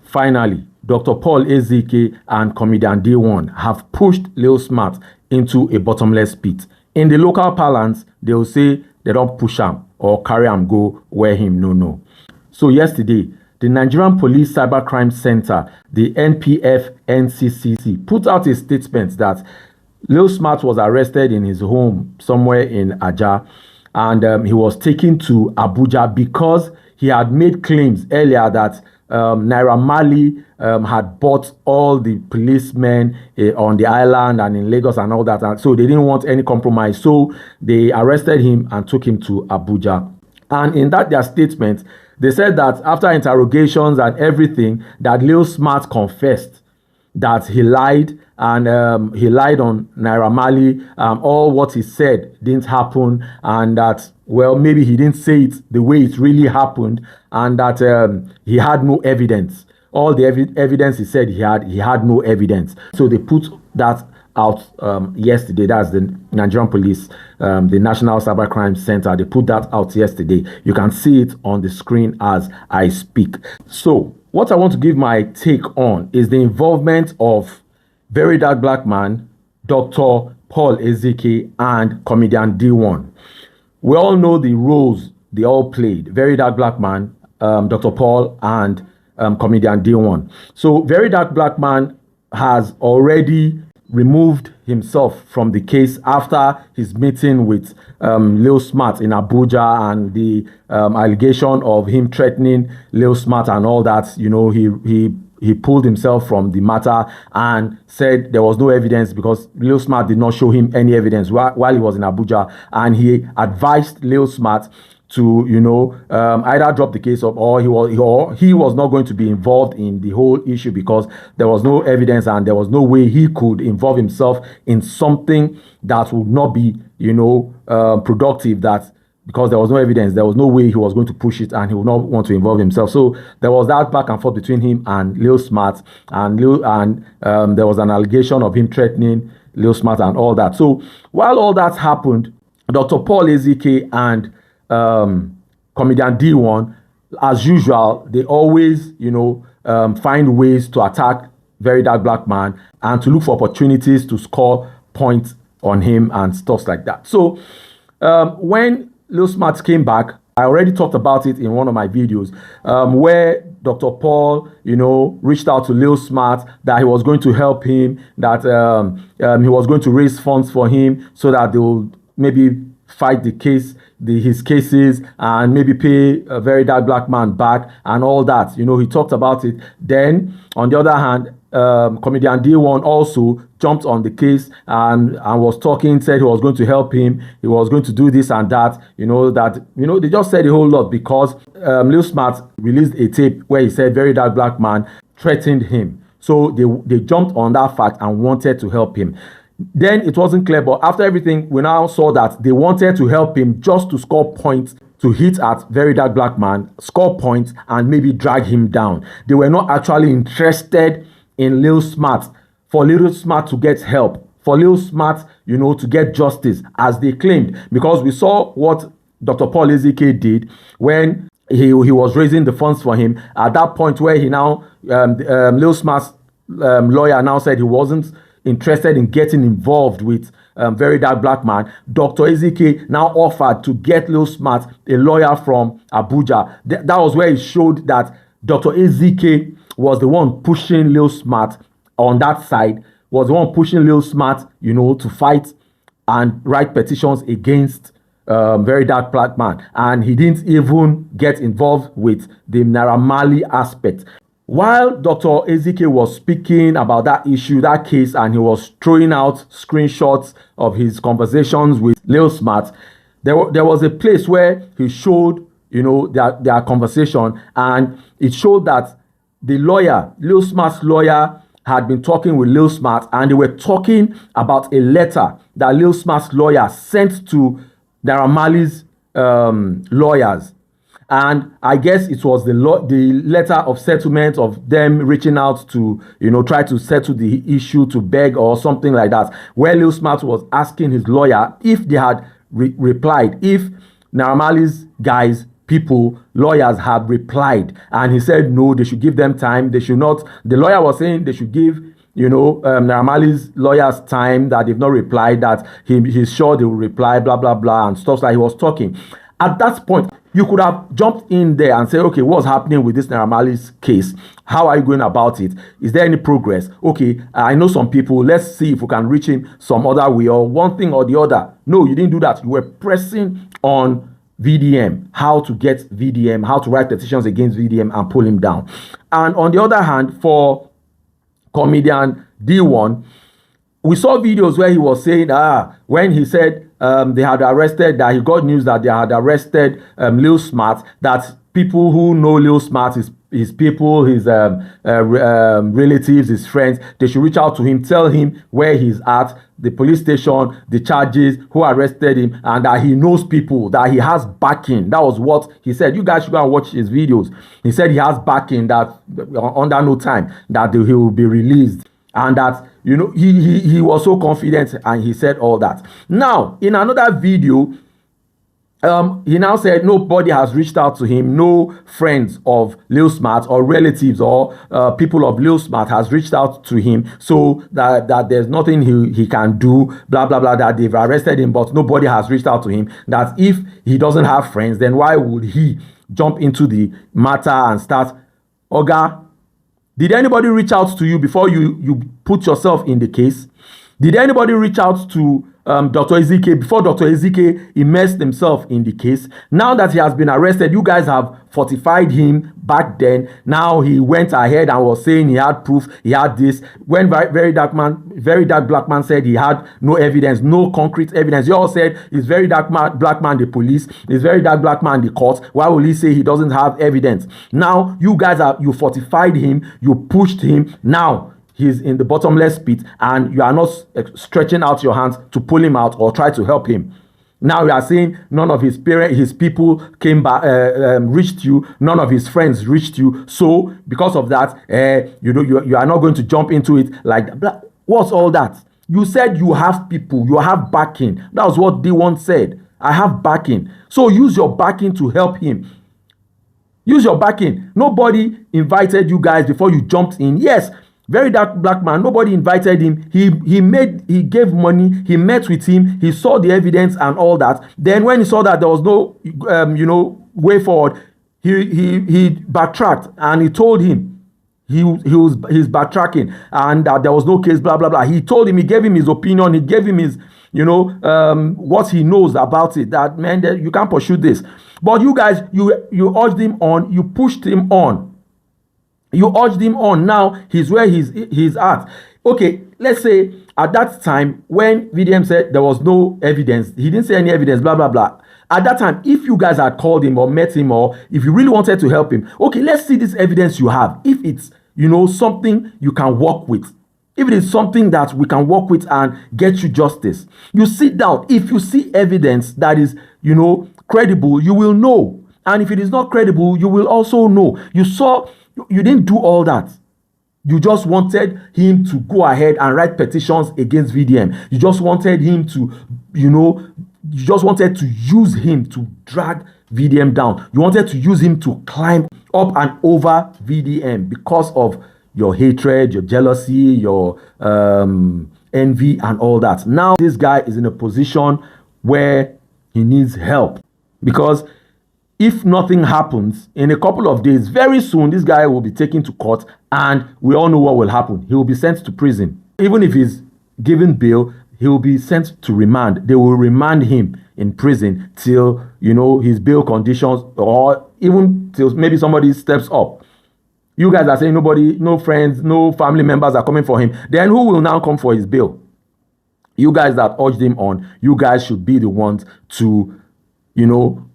finally, Dr. Paul Ezike and comedian DeeOne have pushed Lil Smart into a bottomless pit. In the local parlance, they will say they don't push him or carry him go where him no. So yesterday, the Nigerian Police Cybercrime Center, the NPF-NCCC, put out a statement that Lil Smart was arrested in his home somewhere in Aja, and he was taken to Abuja because he had made claims earlier that Naira Marley had bought all the policemen on the island and in Lagos and all that, and so they didn't want any compromise, so they arrested him and took him to Abuja. And in that their statement, they said that after interrogations and everything, that Lil Smart confessed that he lied, and he lied on Naira Marley. All what he said didn't happen, and that, well, maybe he didn't say it the way it really happened, and that he had no evidence. All the evidence he said he had no evidence. So they put that out yesterday. That's the Nigerian Police, the National Cybercrime Center. They put that out yesterday. You can see it on the screen as I speak. So what I want to give my take on is the involvement of VeryDarkBlackMan, Dr. Paul Ezike, and comedian DeeOne. We all know the roles they all played. VeryDarkBlackMan, Dr. Paul, and comedian DeeOne. So VeryDarkBlackMan has already removed himself from the case after his meeting with Lil Smart in Abuja, and the allegation of him threatening Lil Smart and all that. You know, he pulled himself from the matter and said there was no evidence because Lil Smart did not show him any evidence while he was in Abuja, and he advised Lil Smart to, you know, either drop the case up, or he was not going to be involved in the whole issue because there was no evidence and there was no way he could involve himself in something that would not be, you know, productive, that because there was no evidence, there was no way he was going to push it, and he would not want to involve himself. So there was that back and forth between him and Lil Smart, and there was an allegation of him threatening Lil Smart and all that. So while all that happened, Dr. Paul Ezike and comedian DeeOne, as usual, they always, you know, find ways to attack VeryDarkBlackMan and to look for opportunities to score points on him and stuff like that. So when Lil Smart came back, I already talked about it in one of my videos, where Dr. Paul, you know, reached out to Lil Smart that he was going to help him, that he was going to raise funds for him so that they will maybe fight the case, his cases, and maybe pay VeryDarkBlackMan back and all that. You know, he talked about it. Then, on the other hand, comedian DeeOne also jumped on the case and was talking, said he was going to help him, he was going to do this and that. You know, they just said a whole lot because Lil Smart released a tape where he said VeryDarkBlackMan threatened him. So they jumped on that fact and wanted to help him. Then it wasn't clear, but after everything, we now saw that they wanted to help him just to score points, to hit at VeryDarkBlackMan, score points, and maybe drag him down. They were not actually interested in Lil Smart, for Lil Smart to get help, for Lil Smart, you know, to get justice, as they claimed, because we saw what Dr. Paul Ezike did when he was raising the funds for him. At that point where he now, Lil Smart's lawyer now said he wasn't interested in getting involved with VeryDarkBlackMan, Dr. Ezike now offered to get Lil Smart a lawyer from Abuja. That was where it showed that Dr. Ezike was the one pushing Lil Smart on that side, was the one pushing Lil Smart, you know, to fight and write petitions against VeryDarkBlackMan. And he didn't even get involved with the Naira Marley aspect. While Dr. Ezike was speaking about that issue, that case, and he was throwing out screenshots of his conversations with Lil Smart, there was a place where he showed, you know, their conversation, and it showed that the lawyer, Lil Smart's lawyer, had been talking with Lil Smart, and they were talking about a letter that Lil Smart's lawyer sent to Naira Marley's lawyers. And I guess it was the letter of settlement of them reaching out to, you know, try to settle the issue, to beg or something like that, where Lil Smart was asking his lawyer if they had replied, if Naira Marley's guys people, lawyers have replied, and he said no, they should give them time. They should not. The lawyer was saying they should give Naira Marley's lawyers time, that they've not replied, that he's sure they will reply, blah blah blah, and stuff like he was talking. At that point, you could have jumped in there and said, okay, what's happening with this Naira Marley's case? How are you going about it? Is there any progress? Okay, I know some people. Let's see if we can reach him some other way, or one thing or the other. No, you didn't do that. You were pressing on VDM, how to get VDM, how to write petitions against VDM and pull him down. And on the other hand, for comedian DeeOne, we saw videos where he was saying, when he said they had arrested, that he got news that they had arrested Lil Smart, that people who know Lil Smart, his people, his relatives, his friends, they should reach out to him, tell him where he's at, the police station, the charges, who arrested him, and that he knows people, that he has backing. That was what he said. You guys should go and watch his videos. He said he has backing, that under no time that he will be released, and that he was so confident, and he said all that. Now, in another video, he now said nobody has reached out to him, no friends of Lil Smart or relatives or people of Lil Smart has reached out to him, so that there's nothing he can do, blah blah blah, that they've arrested him, but nobody has reached out to him, that if he doesn't have friends, then why would he jump into the matter and start, Oga, did anybody reach out to you before you put yourself in the case? Did anybody reach out to Dr. Ezike before Dr. Ezike immersed himself in the case? Now that he has been arrested, you guys have fortified him back then. Now he went ahead and was saying he had proof, he had this. When VeryDarkBlackMan said he had no evidence, no concrete evidence, you all said, is VeryDarkBlackMan the police? Is VeryDarkBlackMan the court? Why will he say he doesn't have evidence? Now you guys you fortified him, you pushed him. Now he's in the bottomless pit, and you are not stretching out your hands to pull him out or try to help him. Now you are saying none of his parents, his people came back, reached you. None of his friends reached you. So because of that, you are not going to jump into it like that. What's all that? You said you have people, you have backing. That was what DeeOne said. I have backing. So use your backing to help him. Use your backing. Nobody invited you guys before you jumped in. Yes, VeryDarkBlackMan, nobody invited him. He gave money, he met with him, he saw the evidence and all that. Then when he saw that there was no way forward, he backtracked, and he told him he's backtracking, and that there was no case, blah blah blah. He told him, he gave him his opinion, he gave him his what he knows about it, that man, that you can't pursue this. But you guys, you urged him on, you pushed him on. You urged him on. Now he's where he's at. Okay, let's say at that time when VDM said there was no evidence, he didn't say any evidence, blah blah blah. At that time, if you guys had called him or met him, or if you really wanted to help him, okay, let's see this evidence you have. If it's something you can work with, if it is something that we can work with and get you justice, you sit down. If you see evidence that is credible, you will know. And if it is not credible, you will also know. You didn't do all that. You just wanted him to go ahead and write petitions against VDM. You just wanted him to, you just wanted to use him to drag VDM down. You wanted to use him to climb up and over VDM because of your hatred, your jealousy, your envy and all that. Now this guy is in a position where he needs help, because if nothing happens in a couple of days, very soon, this guy will be taken to court, and we all know what will happen. He will be sent to prison. Even if he's given bail, he will be sent to remand. They will remand him in prison till, his bail conditions, or even till maybe somebody steps up. You guys are saying nobody, no friends, no family members are coming for him. Then who will now come for his bail? You guys that urged him on, you guys should be the ones to,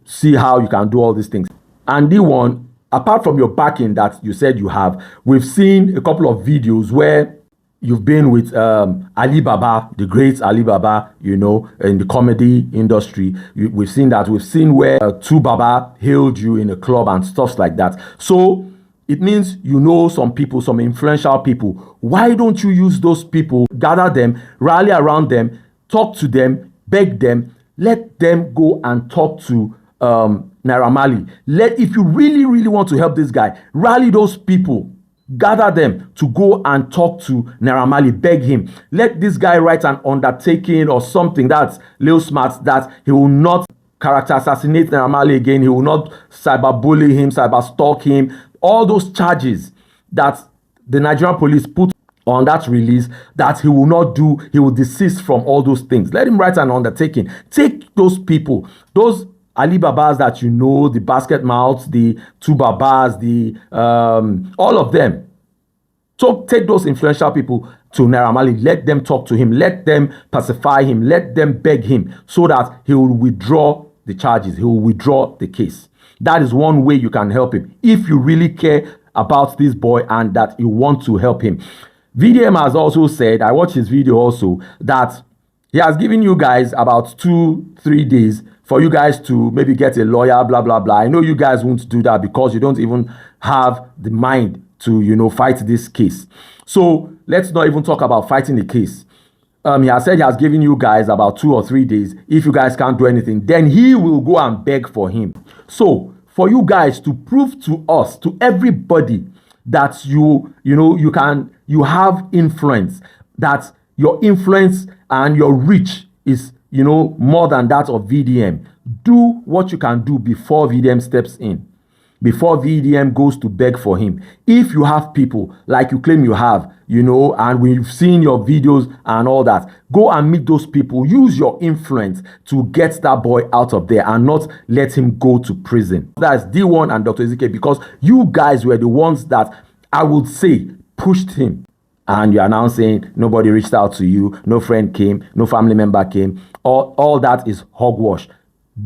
see how you can do all these things. And DeeOne, apart from your backing that you said you have, we've seen a couple of videos where you've been with Ali Baba, the great Ali Baba, in the comedy industry. We've seen that. We've seen where Tu Baba hailed you in a club and stuff like that. So it means some people, some influential people. Why don't you use those people, gather them, rally around them, talk to them, beg them, let them go and talk to Naira Marley. If you really, really want to help this guy, rally those people. Gather them to go and talk to Naira Marley, beg him. Let this guy write an undertaking or something that's Lil Smart, that he will not character assassinate Naira Marley again. He will not cyberbully him, cyberstalk him. All those charges that the Nigerian police put on that release, that he will not do. He will desist from all those things. Let him write an undertaking. Take those people, those Ali Babas that you know, the basket mouths, the two Babas, the all of them. So take those influential people to Naira Marley. Let them talk to him. Let them pacify him. Let them beg him so that he will withdraw the charges. He will withdraw the case. That is one way you can help him if you really care about this boy and that you want to help him. VDM has also said, I watched his video also, that he has given you guys about 2-3 days for you guys to maybe get a lawyer, blah, blah, blah. I know you guys won't do that because you don't even have the mind to, you know, fight this case. So let's not even talk about fighting the case. He has said he has given you guys about 2 or 3 days. If you guys can't do anything, then he will go and beg for him. So for you guys to prove to us, to everybody, that you have influence, that your influence and your reach is, you know, more than that of VDM. Do what you can do before VDM steps in, before VDM goes to beg for him. If you have people like you claim you have, you know, and we've seen your videos and all that, go and meet those people. Use your influence to get that boy out of there and not let him go to prison. That's DeeOne and Dr. Ezike, because you guys were the ones that, I would say, pushed him. And you are now saying nobody reached out to you, no friend came, no family member came. All that is hogwash.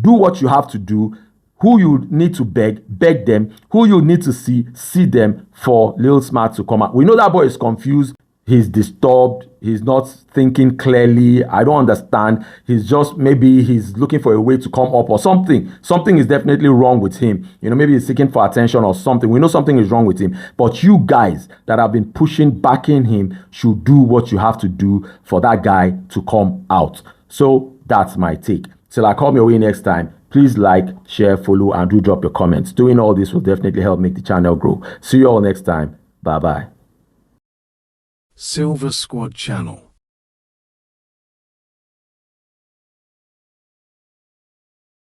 Do what you have to do. Who you need to beg them. Who you need to see them for Lil Smart to come out. We know that boy is confused. He's disturbed. He's not thinking clearly. I don't understand. He's just, maybe he's looking for a way to come up or something. Something is definitely wrong with him. You know, maybe he's seeking for attention or something. We know something is wrong with him. But you guys that have been backing him should do what you have to do for that guy to come out. So that's my take. Till I come your way next time, please like, share, follow, and do drop your comments. Doing all this will definitely help make the channel grow. See you all next time. Bye-bye. Silva Squad Channel.